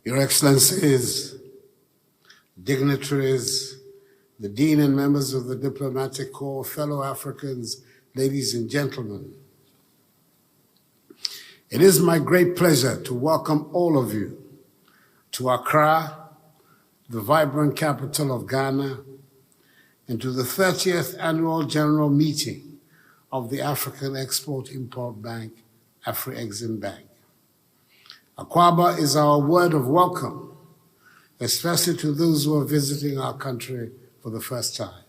Your Excellencies, dignitaries, the Dean and members of the Diplomatic Corps, fellow Africans, ladies and gentlemen, it is my great pleasure to welcome all of you to Accra, the vibrant capital of Ghana, and to the 30th Annual General Meeting of the African Export-Import Bank, Afri-Exim Bank. Akwaba is our word of welcome, especially to those who are visiting our country for the first time.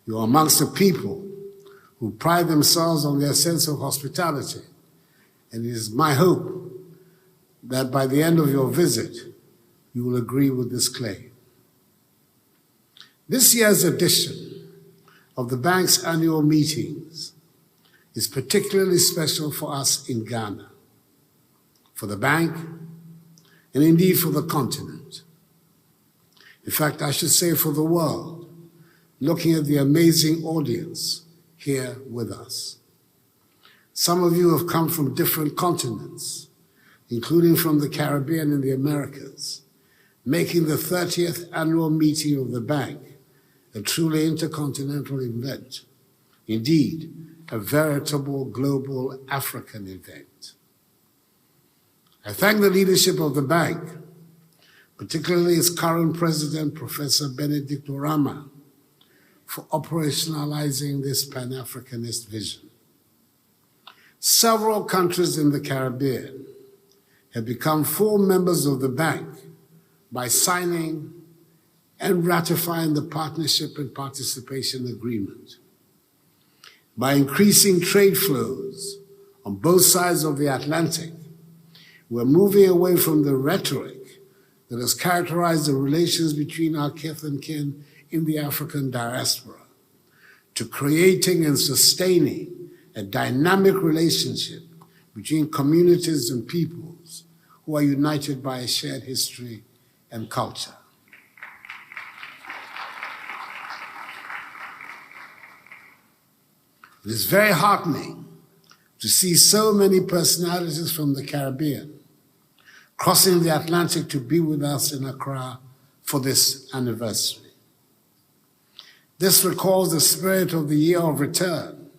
You are amongst the people who pride themselves on their sense of hospitality, and it is my hope that by the end of your visit, you will agree with this claim. This year's edition of the bank's annual meetings is particularly special for us in Ghana, for the bank, and indeed for the continent. In fact, I should say for the world, looking at the amazing audience here with us. Some of you have come from different continents, including from the Caribbean and the Americas, making the 30th annual meeting of the bank a truly intercontinental event, indeed, a veritable global African event. I thank the leadership of the bank, particularly its current president, Professor Benedict Orama, for operationalizing this Pan-Africanist vision. Several countries in the Caribbean have become full members of the bank by signing and ratifying the Partnership and Participation Agreement. By increasing trade flows on both sides of the Atlantic, we're moving away from the rhetoric that has characterized the relations between our kith and kin in the African diaspora to creating and sustaining a dynamic relationship between communities and peoples who are united by a shared history and culture. It is very heartening to see so many personalities from the Caribbean crossing the Atlantic to be with us in Accra for this anniversary. This recalls the spirit of the Year of Return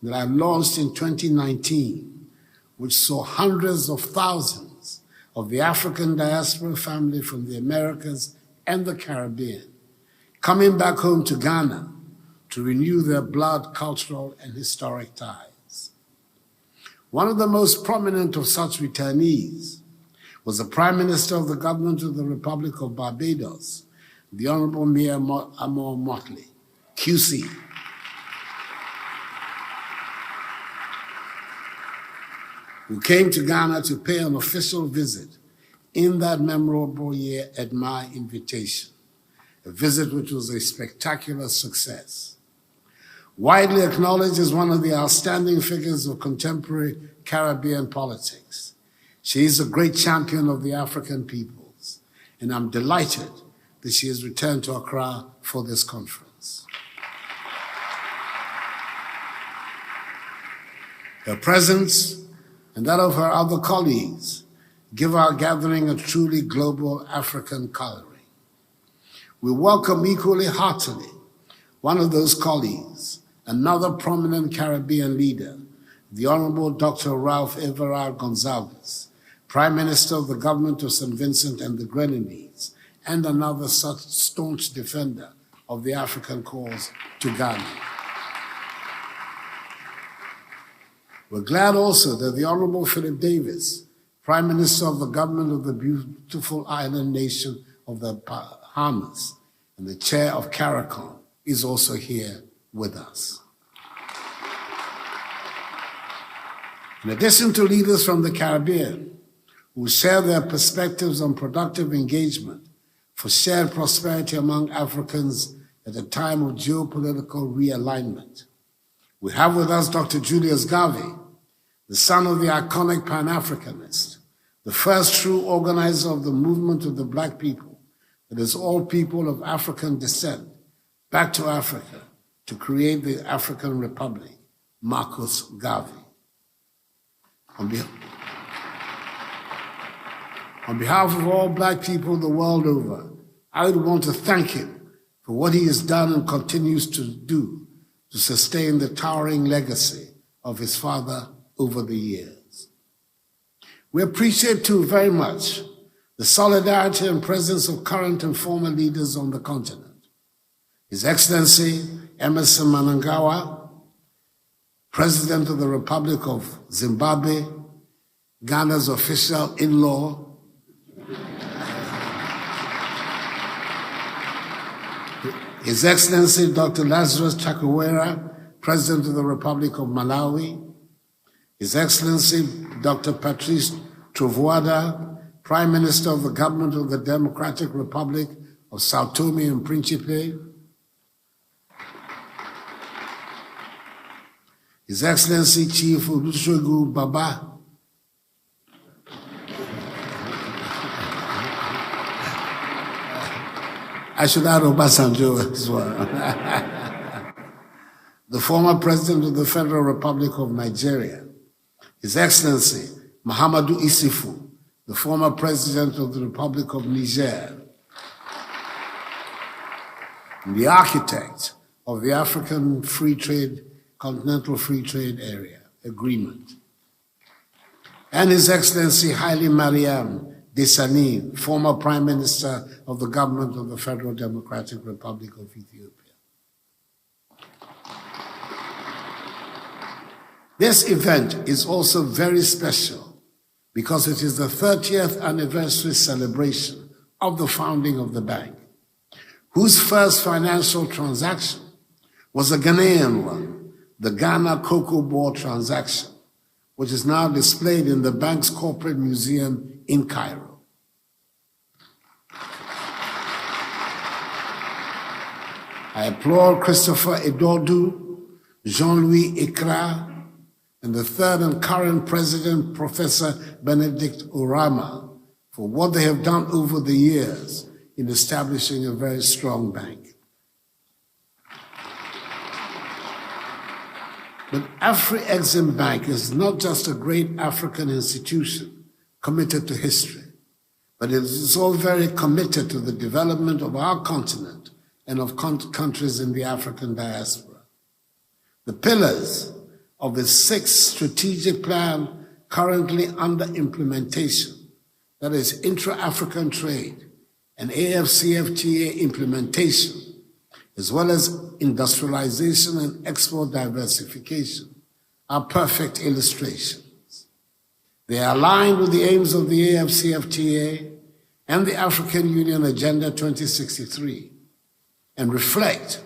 that I launched in 2019, which saw hundreds of thousands of the African diaspora family from the Americas and the Caribbean coming back home to Ghana to renew their blood, cultural, and historic ties. One of the most prominent of such returnees was the Prime Minister of the Government of the Republic of Barbados, the Honorable Mia Amor Motley, QC. Who came to Ghana to pay an official visit in that memorable year at my invitation, a visit which was a spectacular success. Widely acknowledged as one of the outstanding figures of contemporary Caribbean politics, she is a great champion of the African peoples, and I'm delighted that she has returned to Accra for this conference. Her presence and that of her other colleagues give our gathering a truly global African coloring. We welcome equally heartily one of those colleagues, another prominent Caribbean leader, the Honorable Dr. Ralph Everard Gonzalez, Prime Minister of the Government of St. Vincent and the Grenadines, and another such staunch defender of the African cause to Ghana. We're glad also that the Honorable Philip Davis, Prime Minister of the Government of the beautiful island nation of the Bahamas, and the Chair of CARICOM, is also here with us. In addition to leaders from the Caribbean, who share their perspectives on productive engagement for shared prosperity among Africans at a time of geopolitical realignment. We have with us Dr. Julius Garvey, the son of the iconic Pan-Africanist, the first true organizer of the movement of the Black people, that is all people of African descent, back to Africa to create the African Republic, Marcus Garvey. On behalf On behalf of all Black people the world over, I would want to thank him for what he has done and continues to do to sustain the towering legacy of his father over the years. We appreciate too very much the solidarity and presence of current and former leaders on the continent. His Excellency Emmerson Mnangagwa, President of the Republic of Zimbabwe, Ghana's official in-law, His Excellency Dr. Lazarus Chakwera, President of the Republic of Malawi, His Excellency Dr. Patrice Trovoada, Prime Minister of the Government of the Democratic Republic of Sao Tome and Principe, His Excellency Chief Olusegun Baba, I should add Obasanjo as well. The former President of the Federal Republic of Nigeria, His Excellency Mahamadou Issoufou, the former President of the Republic of Niger, and the architect of the African Continental Free Trade Area Agreement, and His Excellency Haile Mariam Desalegn, former Prime Minister of the Government of the Federal Democratic Republic of Ethiopia. This event is also very special because it is the 30th anniversary celebration of the founding of the bank, whose first financial transaction was a Ghanaian one, the Ghana Cocoa Board transaction, which is now displayed in the bank's corporate museum in Cairo. I applaud Christopher Edodu, Jean-Louis Accra, and the third and current president, Professor Benedict Orama, for what they have done over the years in establishing a very strong bank. But Afri-Exim Bank is not just a great African institution committed to history, but it is all very committed to the development of our continent and of countries in the African diaspora. The pillars of the sixth strategic plan currently under implementation, that is intra-African trade and AFCFTA implementation, as well as industrialization and export diversification, are perfect illustrations. They are aligned with the aims of the AFCFTA and the African Union Agenda 2063 and reflect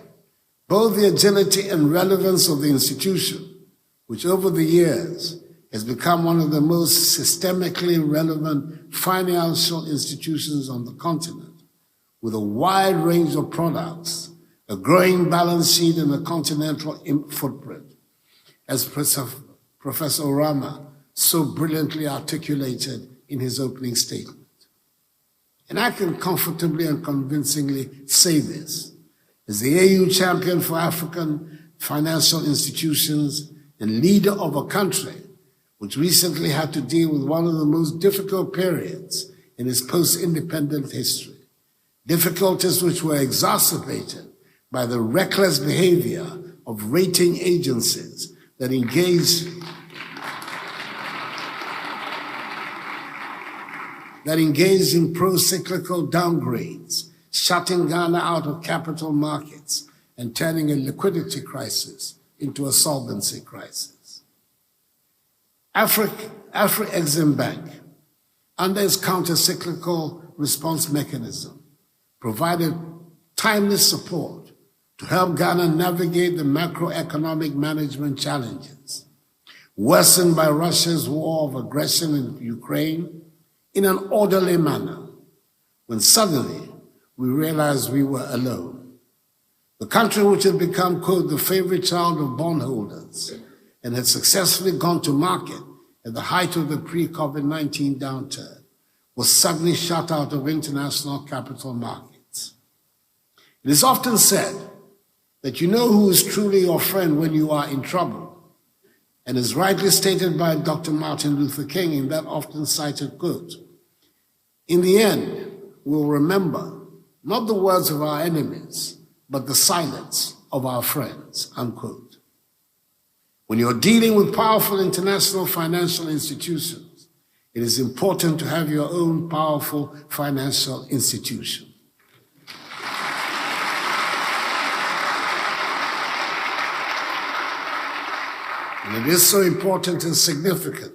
both the agility and relevance of the institution, which over the years has become one of the most systemically relevant financial institutions on the continent, with a wide range of products, a growing balance sheet, and a continental footprint, as Professor Orama so brilliantly articulated in his opening statement. And I can comfortably and convincingly say this, as the AU champion for African financial institutions and leader of a country which recently had to deal with one of the most difficult periods in its post-independent history, difficulties which were exacerbated by the reckless behavior of rating agencies that engaged in pro-cyclical downgrades, shutting Ghana out of capital markets and turning a liquidity crisis into a solvency crisis. Afri-Exim Bank, under its counter-cyclical response mechanism, provided timely support to help Ghana navigate the macroeconomic management challenges worsened by Russia's war of aggression in Ukraine in an orderly manner, when suddenly we realized we were alone. The country which had become, quote, the favorite child of bondholders and had successfully gone to market at the height of the pre-COVID-19 downturn was suddenly shut out of international capital markets. It is often said that you know who is truly your friend when you are in trouble, and is rightly stated by Dr. Martin Luther King in that often cited quote, In the end, we'll remember not the words of our enemies, but the silence of our friends, unquote. When you're dealing with powerful international financial institutions, it is important to have your own powerful financial institution. And it is so important and significant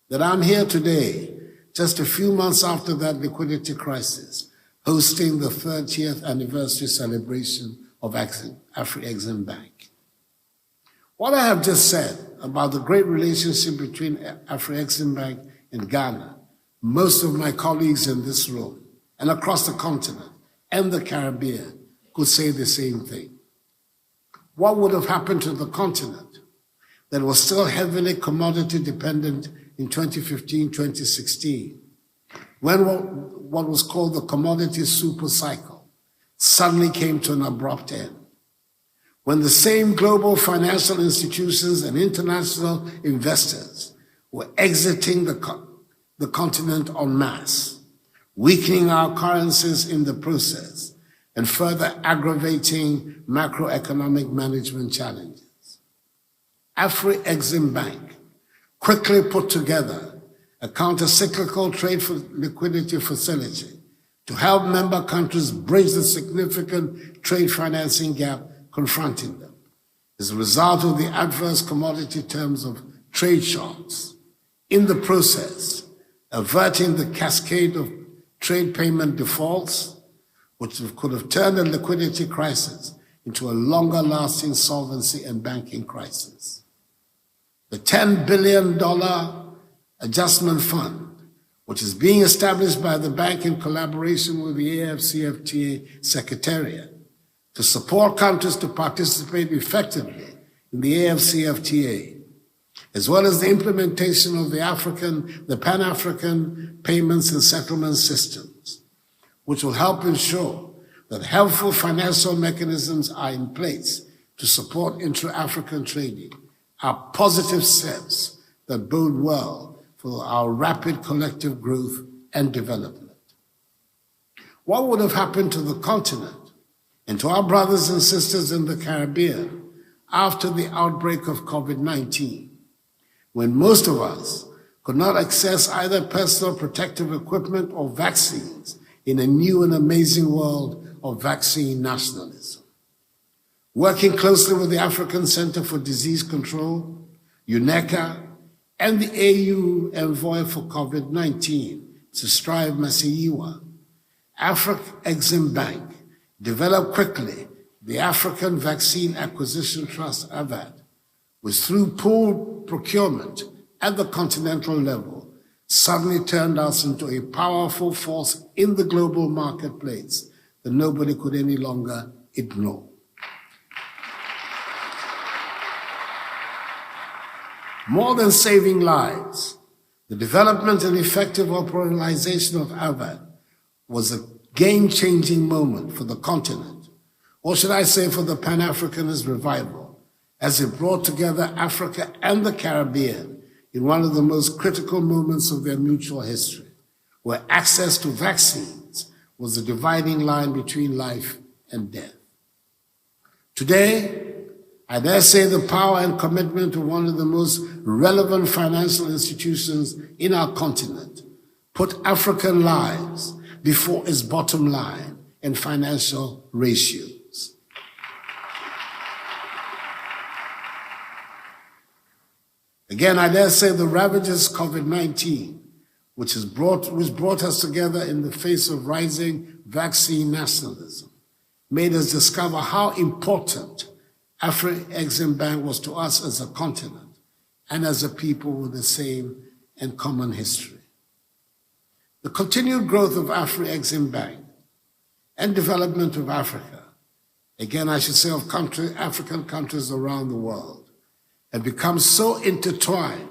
that I'm here today, just a few months after that liquidity crisis, hosting the 30th anniversary celebration of Afri-Exim Bank. What I have just said about the great relationship between Afri-Exim Bank and Ghana, most of my colleagues in this room and across the continent and the Caribbean could say the same thing. What would have happened to the continent that was still heavily commodity dependent in 2015, 2016, when what was called the commodity super cycle suddenly came to an abrupt end? When the same global financial institutions and international investors were exiting the continent en masse, weakening our currencies in the process, and further aggravating macroeconomic management challenges. Afri-Exim Bank quickly put together a counter-cyclical trade for liquidity facility to help member countries bridge the significant trade financing gap confronting them as a result of the adverse commodity terms of trade shocks. In the process, averting the cascade of trade payment defaults, which could have turned a liquidity crisis into a longer-lasting solvency and banking crisis. The $10 billion adjustment fund, which is being established by the bank in collaboration with the AFCFTA Secretariat to support countries to participate effectively in the AFCFTA, as well as the implementation of the Pan-African payments and settlement systems, which will help ensure that helpful financial mechanisms are in place to support intra-African trading, are positive steps that bode well for our rapid collective growth and development. What would have happened to the continent and to our brothers and sisters in the Caribbean after the outbreak of COVID-19, when most of us could not access either personal protective equipment or vaccines in a new and amazing world of vaccine nationalism? Working closely with the African Center for Disease Control, UNECA, and the AU envoy for COVID-19, Strive Masiyiwa, Afri-Exim Bank developed quickly the African Vaccine Acquisition Trust, AVAT, which through pooled procurement at the continental level suddenly turned us into a powerful force in the global marketplace that nobody could any longer ignore. More than saving lives, the development and effective operationalization of AVAT was a game-changing moment for the continent, or should I say for the Pan-Africanist revival, as it brought together Africa and the Caribbean in one of the most critical moments of their mutual history, where access to vaccines was the dividing line between life and death. Today, I dare say the power and commitment of one of the most relevant financial institutions in our continent put African lives before its bottom line and financial ratios. Again, I dare say the ravages COVID-19, which brought us together in the face of rising vaccine nationalism, made us discover how important Afri-Exim Bank was to us as a continent and as a people with the same and common history. The continued growth of Afri-Exim Bank and development of Africa, again I should say of African countries around the world, have become so intertwined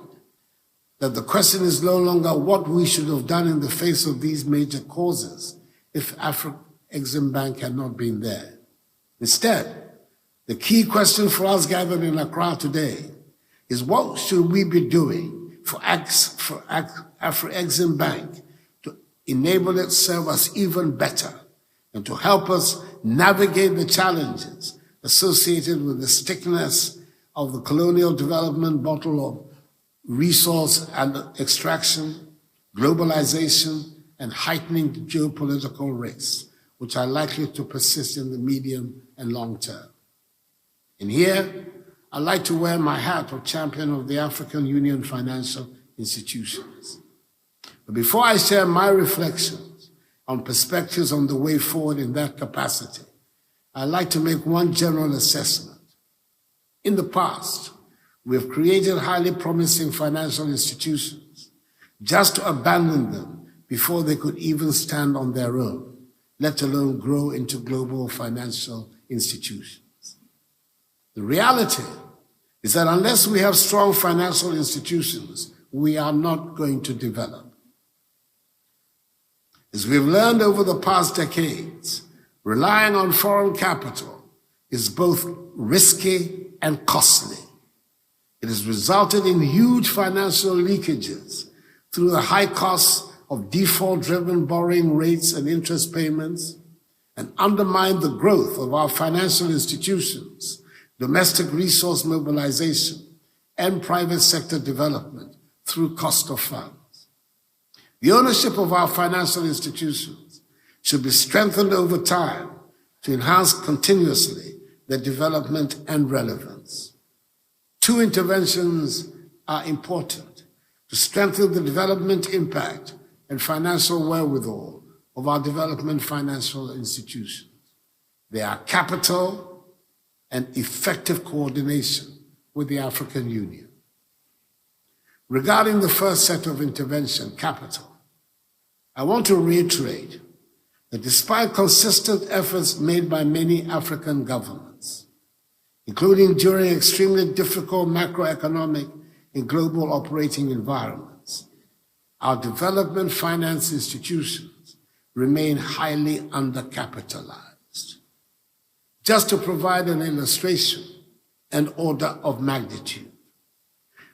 that the question is no longer what we should have done in the face of these major causes if Afri-Exim Bank had not been there. Instead, the key question for us gathered in Accra today is what should we be doing for Afri-Exim Bank to enable it serve us even better and to help us navigate the challenges associated with the stickiness of the colonial development bottle of resource and extraction, globalization, and heightening geopolitical risks, which are likely to persist in the medium and long term. And here, I'd like to wear my hat of champion of the African Union financial institutions. But before I share my reflections on perspectives on the way forward in that capacity, I'd like to make one general assessment. In the past, we have created highly promising financial institutions just to abandon them before they could even stand on their own, let alone grow into global financial institutions. The reality is that unless we have strong financial institutions, we are not going to develop. As we've learned over the past decades, relying on foreign capital is both risky and costly. It has resulted in huge financial leakages through the high costs of default-driven borrowing rates and interest payments, and undermined the growth of our financial institutions, domestic resource mobilization, and private sector development through cost of funds. The ownership of our financial institutions should be strengthened over time to enhance continuously their development and relevance. Two interventions are important to strengthen the development impact and financial wherewithal of our development financial institutions. They are capital and effective coordination with the African Union. Regarding the first set of intervention, capital, I want to reiterate that despite consistent efforts made by many African governments, including during extremely difficult macroeconomic and global operating environments, our development finance institutions remain highly undercapitalized. Just to provide an illustration and order of magnitude,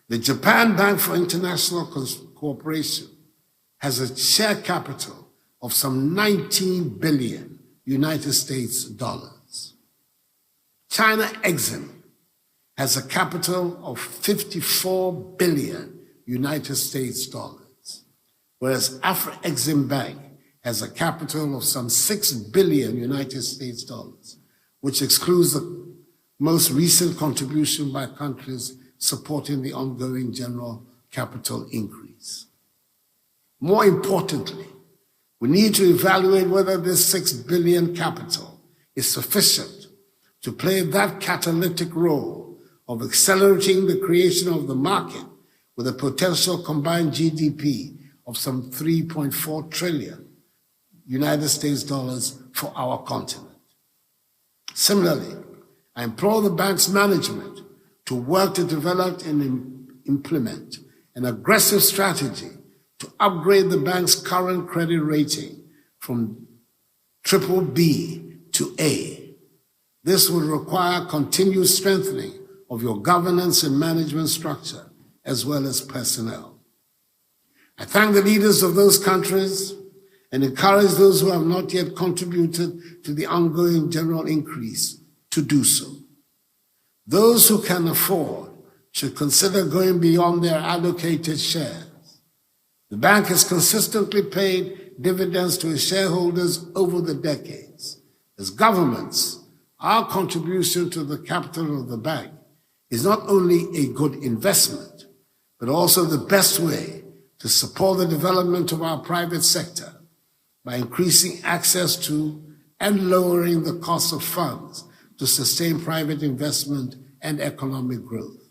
the Japan Bank for International Cooperation has a share capital of some 19 billion United States dollars. China Exim has a capital of 54 billion United States dollars, whereas Afro-Exim Bank has a capital of some 6 billion United States dollars, which excludes the most recent contribution by countries supporting the ongoing general capital increase. More importantly, we need to evaluate whether this 6 billion capital is sufficient to play that catalytic role of accelerating the creation of the market with a potential combined GDP of some 3.4 trillion United States dollars for our continent. Similarly, I implore the bank's management to work to develop and implement an aggressive strategy to upgrade the bank's current credit rating from BBB to A. This will require continued strengthening of your governance and management structure, as well as personnel. I thank the leaders of those countries and encourage those who have not yet contributed to the ongoing general increase to do so. Those who can afford should consider going beyond their allocated shares. The bank has consistently paid dividends to its shareholders over the decades. As governments, our contribution to the capital of the bank is not only a good investment, but also the best way to support the development of our private sector by increasing access to and lowering the cost of funds to sustain private investment and economic growth.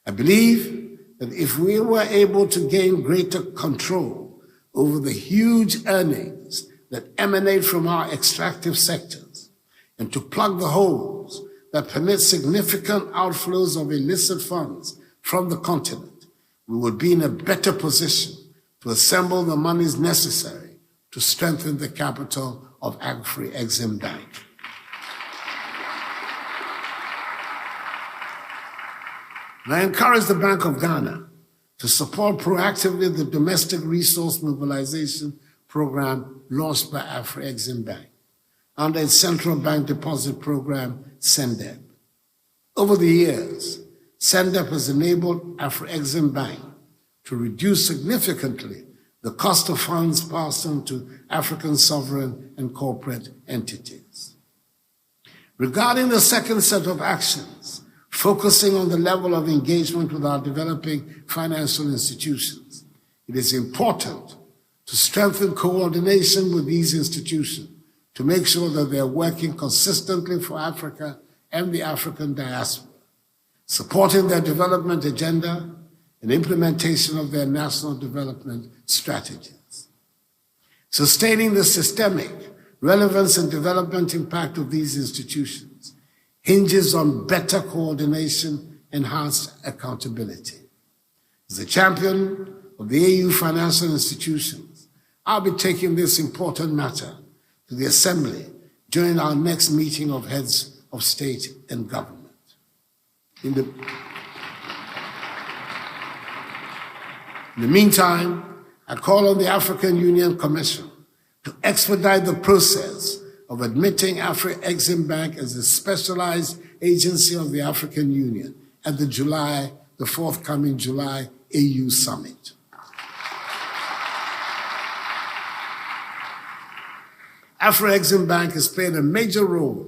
I believe that if we were able to gain greater control over the huge earnings that emanate from our extractive sectors and to plug the holes that permit significant outflows of illicit funds from the continent, we would be in a better position to assemble the monies necessary to strengthen the capital of Afro-Exim Bank. And I encourage the Bank of Ghana to support proactively the domestic resource mobilization program launched by Afro-Exim Bank under its Central Bank Deposit Program, CENDEP. Over the years, CENDEP has enabled Afro-Exim Bank to reduce significantly the cost of funds passed on to African sovereign and corporate entities. Regarding the second set of actions, focusing on the level of engagement with our developing financial institutions, it is important to strengthen coordination with these institutions to make sure that they are working consistently for Africa and the African diaspora, supporting their development agenda and implementation of their national development strategies. Sustaining the systemic relevance and development impact of these institutions hinges on better coordination, enhanced accountability. As a champion of the AU financial institutions, I'll be taking this important matter to the Assembly during our next meeting of heads of state and government. In the meantime, I call on the African Union Commission to expedite the process of admitting Afro-Exim Bank as a specialized agency of the African Union at the forthcoming July AU Summit. Afro-Exim Bank has played a major role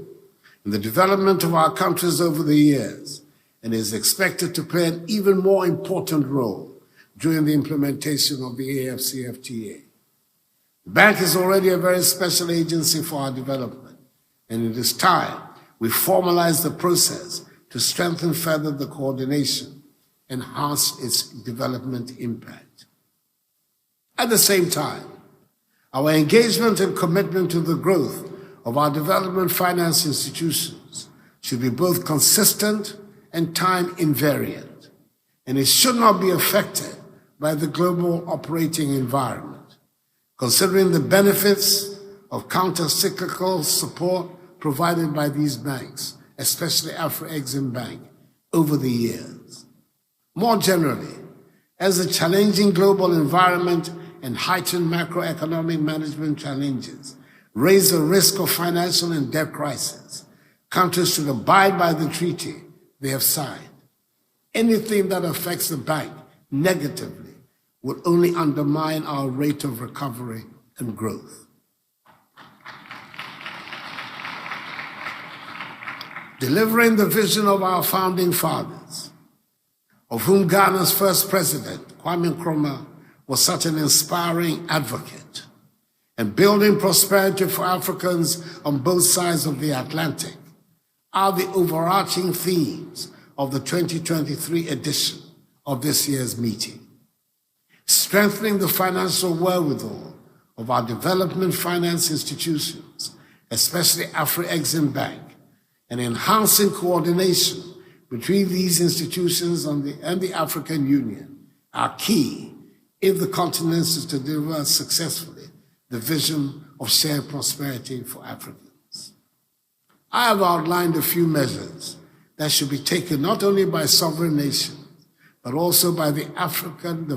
in the development of our countries over the years and is expected to play an even more important role during the implementation of the AFCFTA. The bank is already a very special agency for our development, and it is time we formalize the process to strengthen further the coordination, enhance its development impact. At the same time, our engagement and commitment to the growth of our development finance institutions should be both consistent and time invariant, and it should not be affected by the global operating environment, considering the benefits of counter-cyclical support provided by these banks, especially Afro-Exim Bank, over the years. More generally, as the challenging global environment and heightened macroeconomic management challenges raise the risk of financial and debt crisis, countries should abide by the treaty they have signed. Anything that affects the bank negatively will only undermine our rate of recovery and growth. Delivering the vision of our founding fathers, of whom Ghana's first president, Kwame Nkrumah, was such an inspiring advocate, and building prosperity for Africans on both sides of the Atlantic are the overarching themes of the 2023 edition of this year's meeting. Strengthening the financial wherewithal of our development finance institutions, especially Afro-Exim Bank, and enhancing coordination between these institutions and the African Union are key if the continent is to deliver successfully the vision of shared prosperity for Africans. I have outlined a few measures that should be taken not only by sovereign nations, but also by the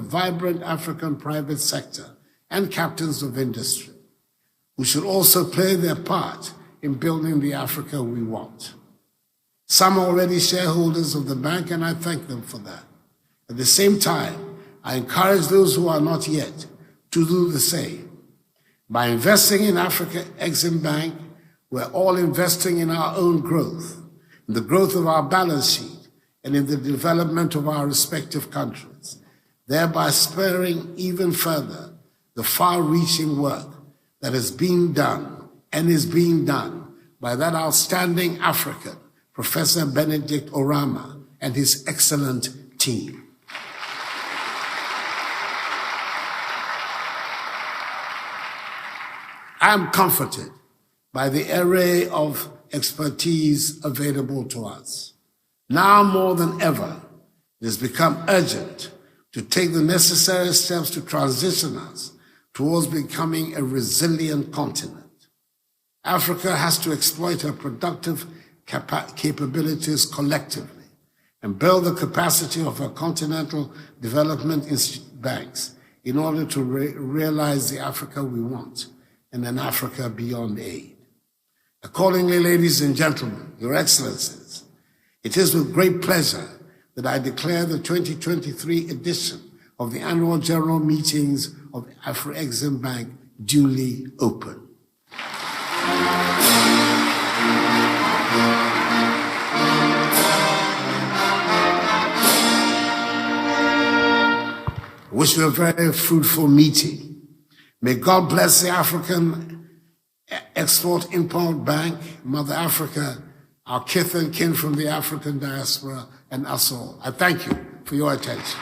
vibrant African private sector and captains of industry, who should also play their part in building the Africa we want. Some are already shareholders of the bank, and I thank them for that. At the same time, I encourage those who are not yet to do the same. By investing in Afro-Exim Bank, we're all investing in our own growth, in the growth of our balance sheet, and in the development of our respective countries, thereby spurring even further the far-reaching work that has been done and is being done by that outstanding African, Professor Benedict Orama, and his excellent team. I am comforted by the array of expertise available to us. Now more than ever, it has become urgent to take the necessary steps to transition us towards becoming a resilient continent. Africa has to exploit her productive capabilities collectively and build the capacity of our continental development banks in order to realize the Africa we want and an Africa beyond aid. Accordingly, ladies and gentlemen, Your Excellencies, it is with great pleasure that I declare the 2023 edition of the Annual General Meetings of Afro-Exim Bank duly open. I wish you a very fruitful meeting. May God bless the African Export-Import Bank, Mother Africa, our kith and kin from the African diaspora, and us all. I thank you for your attention.